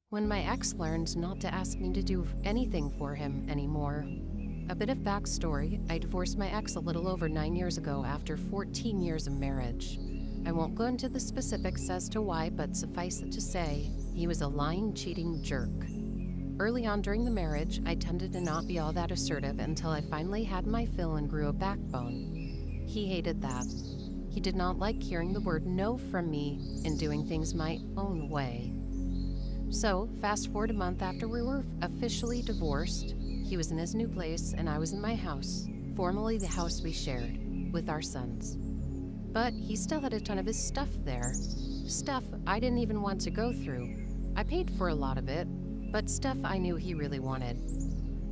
when my ex learned not to ask me to do anything for him anymore. A bit of backstory: I divorced my ex a little over 9 years ago after 14 years of marriage. I won't go into the specifics as to why, but suffice it to say, he was a lying, cheating jerk. Early on during the marriage, I tended to not be all that assertive until I finally had my fill and grew a backbone. He hated that. He did not like hearing the word no from me and doing things my own way. So, fast forward a month after we were officially divorced, he was in his new place and I was in my house, formerly the house we shared, with our sons. But he still had a ton of his stuff there. Stuff I didn't even want to go through. I paid for a lot of it, but stuff I knew he really wanted.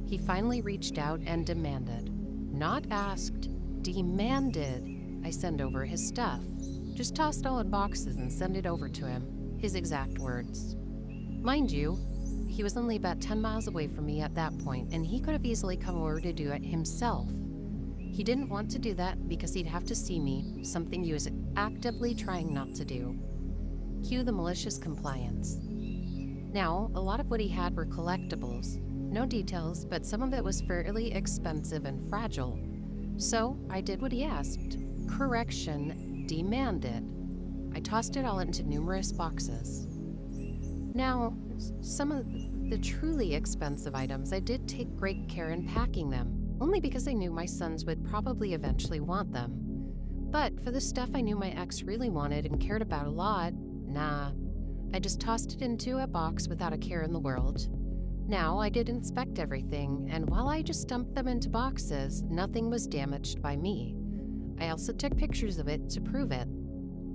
He finally reached out and demanded, not asked, demanded, I send over his stuff. Just toss it all in boxes and send it over to him, his exact words. Mind you, he was only about 10 miles away from me at that point, and he could have easily come over to do it himself. He didn't want to do that because he'd have to see me, something he was actively trying not to do. Cue the malicious compliance. Now, a lot of what he had were collectibles. No details, but some of it was fairly expensive and fragile. So I did what he asked. Correction, demanded. I tossed it all into numerous boxes. Now, some of the truly expensive items, I did take great care in packing them, only because I knew my sons would probably eventually want them. But for the stuff I knew my ex really wanted and cared about a lot, nah. I just tossed it into a box without a care in the world. Now, I did inspect everything, and while I just dumped them into boxes, nothing was damaged by me. I also took pictures of it to prove it.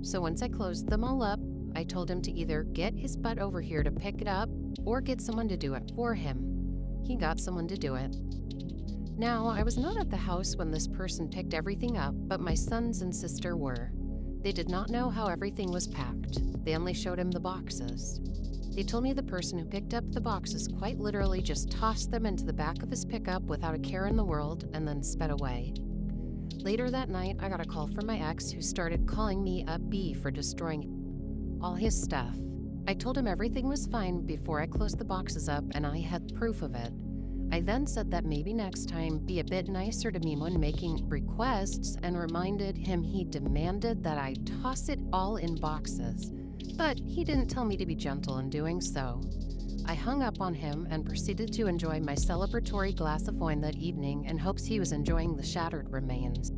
So once I closed them all up, I told him to either get his butt over here to pick it up or get someone to do it for him. He got someone to do it. Now, I was not at the house when this person picked everything up, but my sons and sister were. They did not know how everything was packed. They only showed him the boxes. They told me the person who picked up the boxes quite literally just tossed them into the back of his pickup without a care in the world and then sped away. Later that night, I got a call from my ex who started calling me a bee for destroying all his stuff. I told him everything was fine before I closed the boxes up and I had proof of it. I then said that maybe next time be a bit nicer to me when making requests and reminded him he demanded that I toss it all in boxes. But he didn't tell me to be gentle in doing so. I hung up on him and proceeded to enjoy my celebratory glass of wine that evening in hopes he was enjoying the shattered remains.